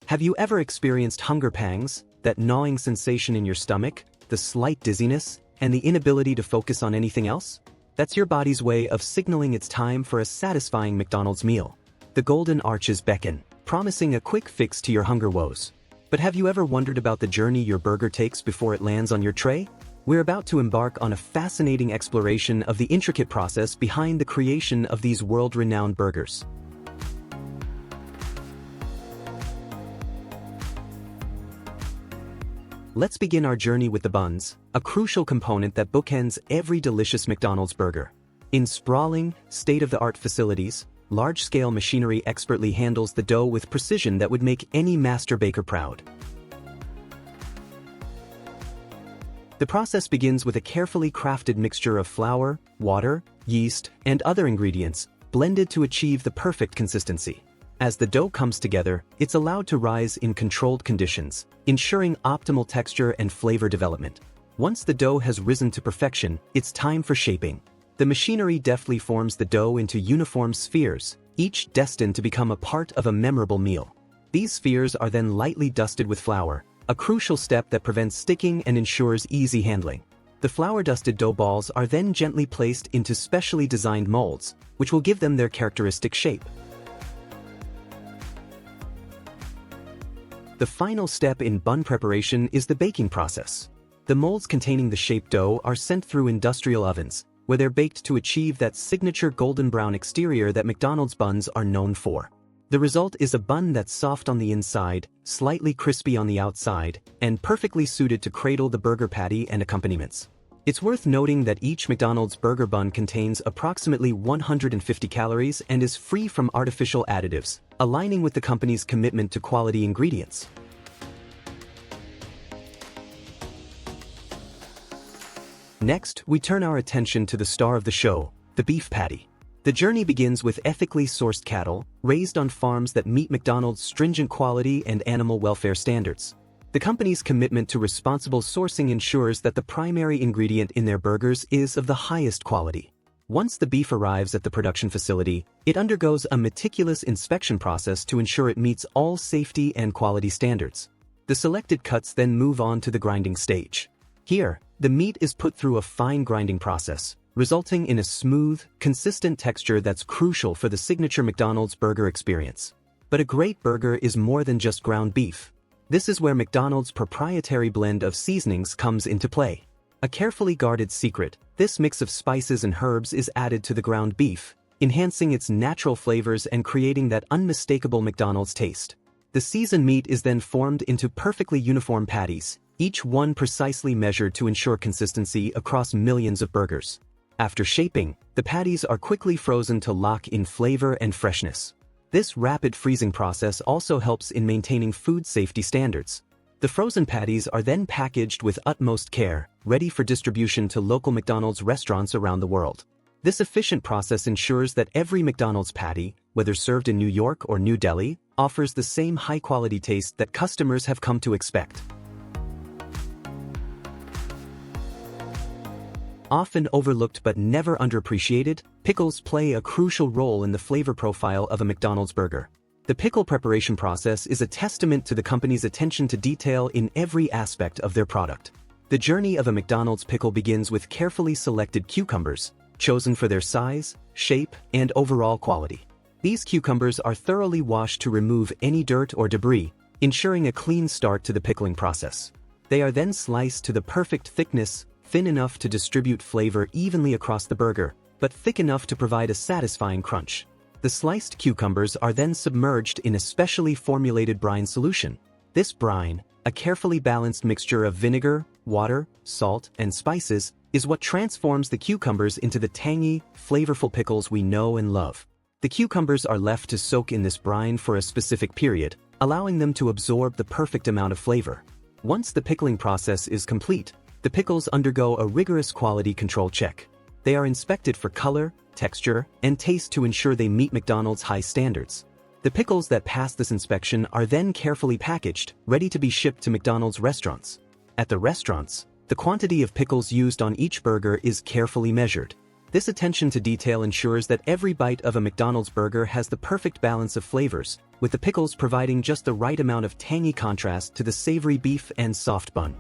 Have you ever experienced hunger pangs, that gnawing sensation in your stomach, the slight dizziness, and the inability to focus on anything else? That's your body's way of signaling it's time for a satisfying McDonald's meal. The golden arches beckon, promising a quick fix to your hunger woes. But have you ever wondered about the journey your burger takes before it lands on your tray? We're about to embark on a fascinating exploration of the intricate process behind the creation of these world-renowned burgers. Let's begin our journey with the buns, a crucial component that bookends every delicious McDonald's burger. In sprawling, state-of-the-art facilities, large-scale machinery expertly handles the dough with precision that would make any master baker proud. The process begins with a carefully crafted mixture of flour, water, yeast, and other ingredients, blended to achieve the perfect consistency. As the dough comes together, it's allowed to rise in controlled conditions, ensuring optimal texture and flavor development. Once the dough has risen to perfection, it's time for shaping. The machinery deftly forms the dough into uniform spheres, each destined to become a part of a memorable meal. These spheres are then lightly dusted with flour, a crucial step that prevents sticking and ensures easy handling. The flour-dusted dough balls are then gently placed into specially designed molds, which will give them their characteristic shape. The final step in bun preparation is the baking process. The molds containing the shaped dough are sent through industrial ovens, where they're baked to achieve that signature golden brown exterior that McDonald's buns are known for. The result is a bun that's soft on the inside, slightly crispy on the outside, and perfectly suited to cradle the burger patty and accompaniments. It's worth noting that each McDonald's burger bun contains approximately 150 calories and is free from artificial additives, aligning with the company's commitment to quality ingredients. Next, we turn our attention to the star of the show, the beef patty. The journey begins with ethically sourced cattle, raised on farms that meet McDonald's stringent quality and animal welfare standards. The company's commitment to responsible sourcing ensures that the primary ingredient in their burgers is of the highest quality. Once the beef arrives at the production facility, it undergoes a meticulous inspection process to ensure it meets all safety and quality standards. The selected cuts then move on to the grinding stage. Here, the meat is put through a fine grinding process, resulting in a smooth, consistent texture that's crucial for the signature McDonald's burger experience. But a great burger is more than just ground beef. This is where McDonald's proprietary blend of seasonings comes into play. A carefully guarded secret, this mix of spices and herbs is added to the ground beef, enhancing its natural flavors and creating that unmistakable McDonald's taste. The seasoned meat is then formed into perfectly uniform patties, each one precisely measured to ensure consistency across millions of burgers. After shaping, the patties are quickly frozen to lock in flavor and freshness. This rapid freezing process also helps in maintaining food safety standards. The frozen patties are then packaged with utmost care, ready for distribution to local McDonald's restaurants around the world. This efficient process ensures that every McDonald's patty, whether served in New York or New Delhi, offers the same high-quality taste that customers have come to expect. Often overlooked but never underappreciated, pickles play a crucial role in the flavor profile of a McDonald's burger. The pickle preparation process is a testament to the company's attention to detail in every aspect of their product. The journey of a McDonald's pickle begins with carefully selected cucumbers, chosen for their size, shape, and overall quality. These cucumbers are thoroughly washed to remove any dirt or debris, ensuring a clean start to the pickling process. They are then sliced to the perfect thickness, thin enough to distribute flavor evenly across the burger, but thick enough to provide a satisfying crunch. The sliced cucumbers are then submerged in a specially formulated brine solution. This brine, a carefully balanced mixture of vinegar, water, salt, and spices, is what transforms the cucumbers into the tangy, flavorful pickles we know and love. The cucumbers are left to soak in this brine for a specific period, allowing them to absorb the perfect amount of flavor. Once the pickling process is complete, the pickles undergo a rigorous quality control check. They are inspected for color, texture, and taste to ensure they meet McDonald's high standards. The pickles that pass this inspection are then carefully packaged, ready to be shipped to McDonald's restaurants. At the restaurants, the quantity of pickles used on each burger is carefully measured. This attention to detail ensures that every bite of a McDonald's burger has the perfect balance of flavors, with the pickles providing just the right amount of tangy contrast to the savory beef and soft bun.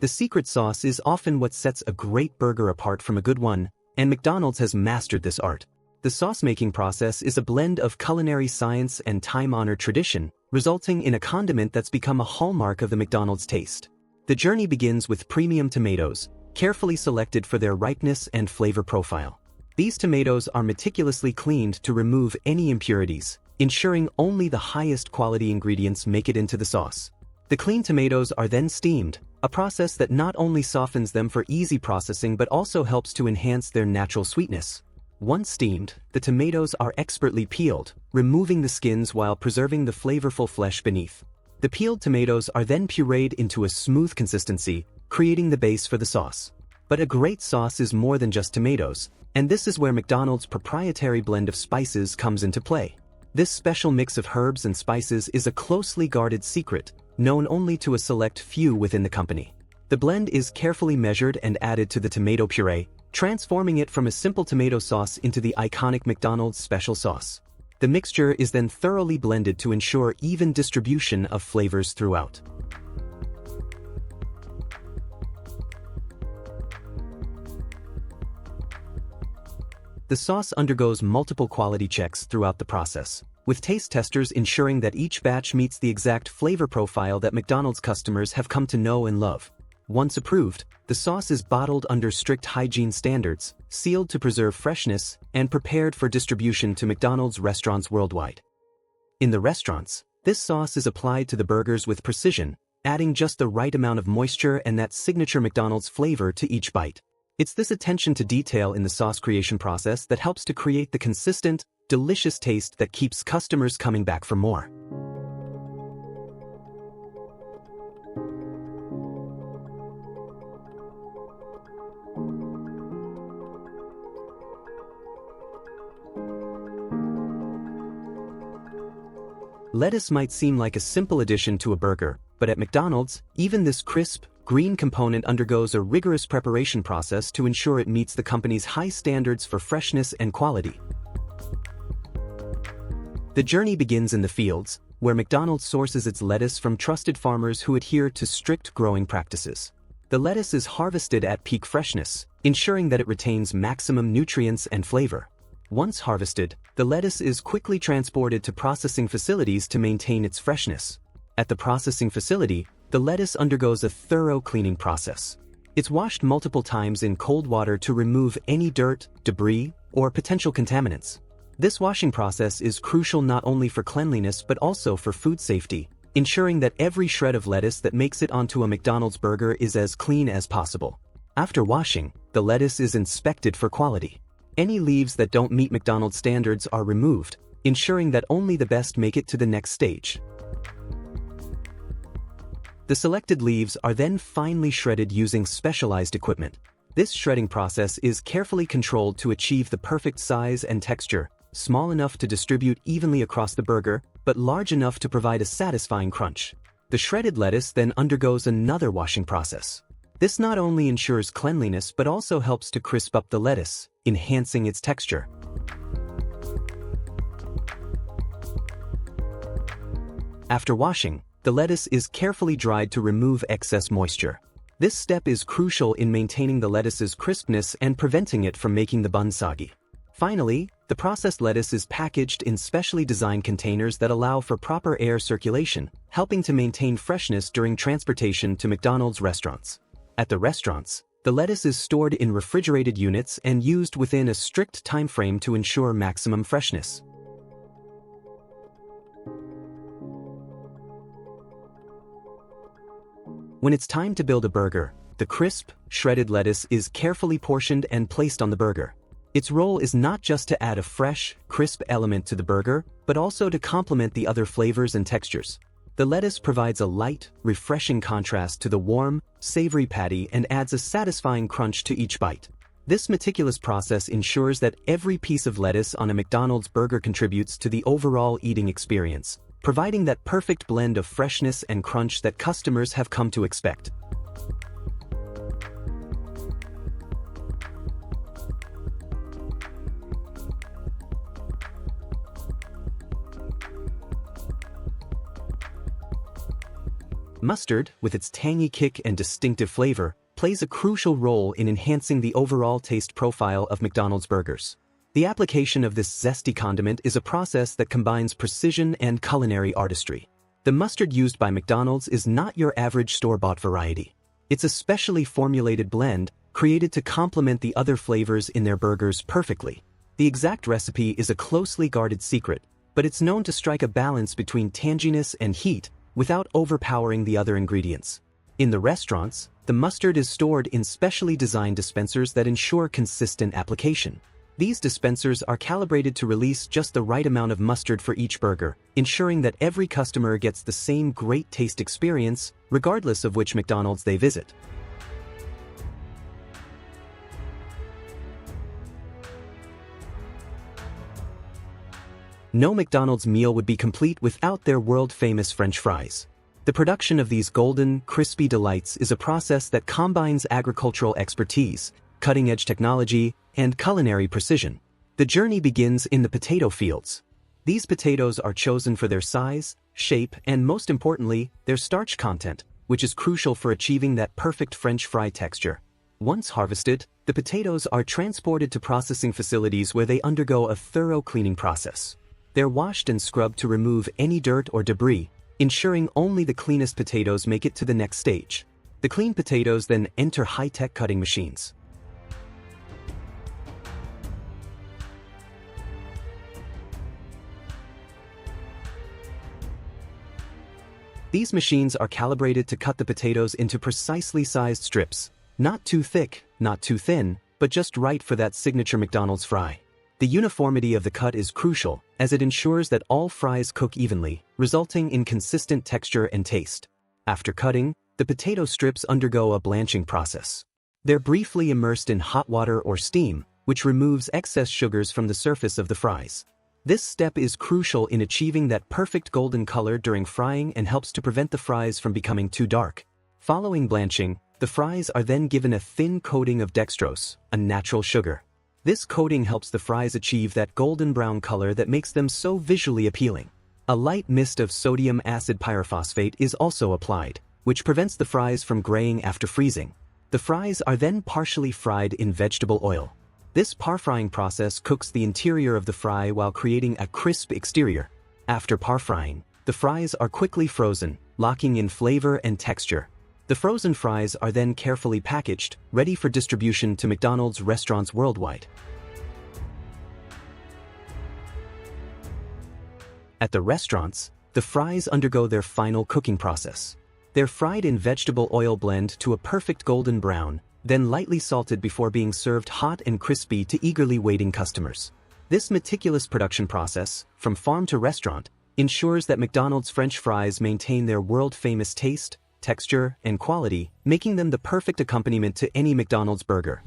The secret sauce is often what sets a great burger apart from a good one, and McDonald's has mastered this art. The sauce-making process is a blend of culinary science and time-honored tradition, resulting in a condiment that's become a hallmark of the McDonald's taste. The journey begins with premium tomatoes, carefully selected for their ripeness and flavor profile. These tomatoes are meticulously cleaned to remove any impurities, ensuring only the highest quality ingredients make it into the sauce. The clean tomatoes are then steamed, a process that not only softens them for easy processing but also helps to enhance their natural sweetness. Once steamed, the tomatoes are expertly peeled, removing the skins while preserving the flavorful flesh beneath. The peeled tomatoes are then pureed into a smooth consistency, creating the base for the sauce. But a great sauce is more than just tomatoes, and this is where McDonald's proprietary blend of spices comes into play. This special mix of herbs and spices is a closely guarded secret, known only to a select few within the company. The blend is carefully measured and added to the tomato puree, transforming it from a simple tomato sauce into the iconic McDonald's special sauce. The mixture is then thoroughly blended to ensure even distribution of flavors throughout. The sauce undergoes multiple quality checks throughout the process, with taste testers ensuring that each batch meets the exact flavor profile that McDonald's customers have come to know and love. Once approved, the sauce is bottled under strict hygiene standards, sealed to preserve freshness, and prepared for distribution to McDonald's restaurants worldwide. In the restaurants, this sauce is applied to the burgers with precision, adding just the right amount of moisture and that signature McDonald's flavor to each bite. It's this attention to detail in the sauce creation process that helps to create the consistent, delicious taste that keeps customers coming back for more. Lettuce might seem like a simple addition to a burger, but at McDonald's, even this crisp, green component undergoes a rigorous preparation process to ensure it meets the company's high standards for freshness and quality. The journey begins in the fields, where McDonald's sources its lettuce from trusted farmers who adhere to strict growing practices. The lettuce is harvested at peak freshness, ensuring that it retains maximum nutrients and flavor. Once harvested, the lettuce is quickly transported to processing facilities to maintain its freshness. At the processing facility, the lettuce undergoes a thorough cleaning process. It's washed multiple times in cold water to remove any dirt, debris, or potential contaminants. This washing process is crucial not only for cleanliness but also for food safety, ensuring that every shred of lettuce that makes it onto a McDonald's burger is as clean as possible. After washing, the lettuce is inspected for quality. Any leaves that don't meet McDonald's standards are removed, ensuring that only the best make it to the next stage. The selected leaves are then finely shredded using specialized equipment. This shredding process is carefully controlled to achieve the perfect size and texture, small enough to distribute evenly across the burger, but large enough to provide a satisfying crunch. The shredded lettuce then undergoes another washing process. This not only ensures cleanliness but also helps to crisp up the lettuce, enhancing its texture. After washing, the lettuce is carefully dried to remove excess moisture. This step is crucial in maintaining the lettuce's crispness and preventing it from making the bun soggy. Finally, the processed lettuce is packaged in specially designed containers that allow for proper air circulation, helping to maintain freshness during transportation to McDonald's restaurants. At the restaurants, the lettuce is stored in refrigerated units and used within a strict time frame to ensure maximum freshness. When it's time to build a burger, the crisp, shredded lettuce is carefully portioned and placed on the burger. Its role is not just to add a fresh, crisp element to the burger, but also to complement the other flavors and textures. The lettuce provides a light, refreshing contrast to the warm, savory patty and adds a satisfying crunch to each bite. This meticulous process ensures that every piece of lettuce on a McDonald's burger contributes to the overall eating experience, providing that perfect blend of freshness and crunch that customers have come to expect. Mustard, with its tangy kick and distinctive flavor, plays a crucial role in enhancing the overall taste profile of McDonald's burgers. The application of this zesty condiment is a process that combines precision and culinary artistry. The mustard used by McDonald's is not your average store-bought variety. It's a specially formulated blend created to complement the other flavors in their burgers perfectly. The exact recipe is a closely guarded secret, but it's known to strike a balance between tanginess and heat without overpowering the other ingredients. In the restaurants, the mustard is stored in specially designed dispensers that ensure consistent application. These dispensers are calibrated to release just the right amount of mustard for each burger, ensuring that every customer gets the same great taste experience, regardless of which McDonald's they visit. No McDonald's meal would be complete without their world-famous French fries. The production of these golden, crispy delights is a process that combines agricultural expertise, cutting-edge technology, and culinary precision. The journey begins in the potato fields. These potatoes are chosen for their size, shape, and most importantly, their starch content, which is crucial for achieving that perfect French fry texture. Once harvested, the potatoes are transported to processing facilities where they undergo a thorough cleaning process. They're washed and scrubbed to remove any dirt or debris, ensuring only the cleanest potatoes make it to the next stage. The clean potatoes then enter high-tech cutting machines. These machines are calibrated to cut the potatoes into precisely sized strips, not too thick, not too thin, but just right for that signature McDonald's fry. The uniformity of the cut is crucial, as it ensures that all fries cook evenly, resulting in consistent texture and taste. After cutting, the potato strips undergo a blanching process. They're briefly immersed in hot water or steam, which removes excess sugars from the surface of the fries. This step is crucial in achieving that perfect golden color during frying and helps to prevent the fries from becoming too dark. Following blanching, the fries are then given a thin coating of dextrose, a natural sugar. This coating helps the fries achieve that golden brown color that makes them so visually appealing. A light mist of sodium acid pyrophosphate is also applied, which prevents the fries from graying after freezing. The fries are then partially fried in vegetable oil. This par-frying process cooks the interior of the fry while creating a crisp exterior. After par-frying, the fries are quickly frozen, locking in flavor and texture. The frozen fries are then carefully packaged, ready for distribution to McDonald's restaurants worldwide. At the restaurants, the fries undergo their final cooking process. They're fried in vegetable oil blend to a perfect golden brown, then lightly salted before being served hot and crispy to eagerly waiting customers. This meticulous production process, from farm to restaurant, ensures that McDonald's French fries maintain their world-famous taste, texture, and quality, making them the perfect accompaniment to any McDonald's burger.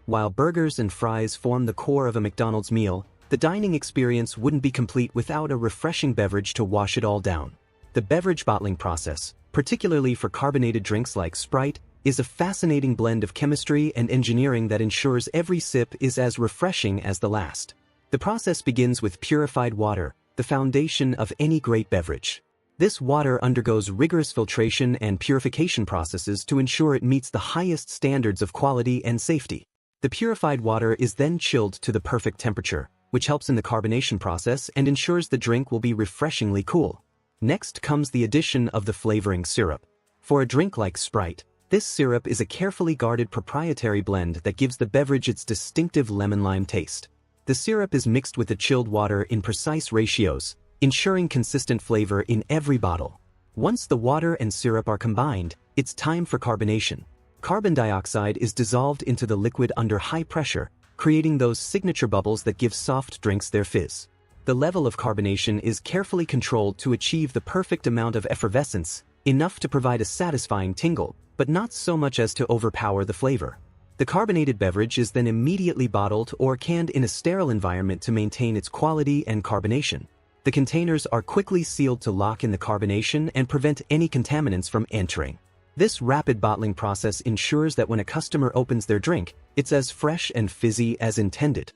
While burgers and fries form the core of a McDonald's meal, the dining experience wouldn't be complete without a refreshing beverage to wash it all down. The beverage bottling process, particularly for carbonated drinks like Sprite, is a fascinating blend of chemistry and engineering that ensures every sip is as refreshing as the last. The process begins with purified water, the foundation of any great beverage. This water undergoes rigorous filtration and purification processes to ensure it meets the highest standards of quality and safety. The purified water is then chilled to the perfect temperature, which helps in the carbonation process and ensures the drink will be refreshingly cool. Next comes the addition of the flavoring syrup. For a drink like Sprite, this syrup is a carefully guarded proprietary blend that gives the beverage its distinctive lemon-lime taste. The syrup is mixed with the chilled water in precise ratios, ensuring consistent flavor in every bottle. Once the water and syrup are combined, it's time for carbonation. Carbon dioxide is dissolved into the liquid under high pressure, creating those signature bubbles that give soft drinks their fizz. The level of carbonation is carefully controlled to achieve the perfect amount of effervescence, enough to provide a satisfying tingle, but not so much as to overpower the flavor. The carbonated beverage is then immediately bottled or canned in a sterile environment to maintain its quality and carbonation. The containers are quickly sealed to lock in the carbonation and prevent any contaminants from entering. This rapid bottling process ensures that when a customer opens their drink, it's as fresh and fizzy as intended.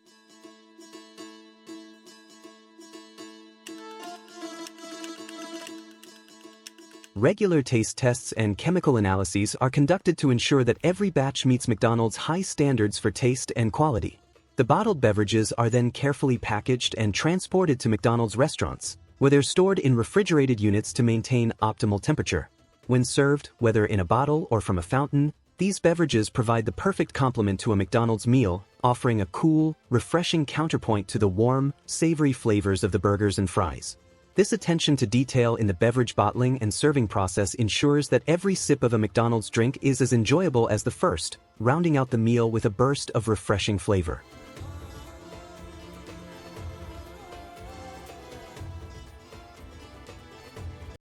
Regular taste tests and chemical analyses are conducted to ensure that every batch meets McDonald's high standards for taste and quality. The bottled beverages are then carefully packaged and transported to McDonald's restaurants, where they're stored in refrigerated units to maintain optimal temperature. When served, whether in a bottle or from a fountain, these beverages provide the perfect complement to a McDonald's meal, offering a cool, refreshing counterpoint to the warm, savory flavors of the burgers and fries. This attention to detail in the beverage bottling and serving process ensures that every sip of a McDonald's drink is as enjoyable as the first, rounding out the meal with a burst of refreshing flavor.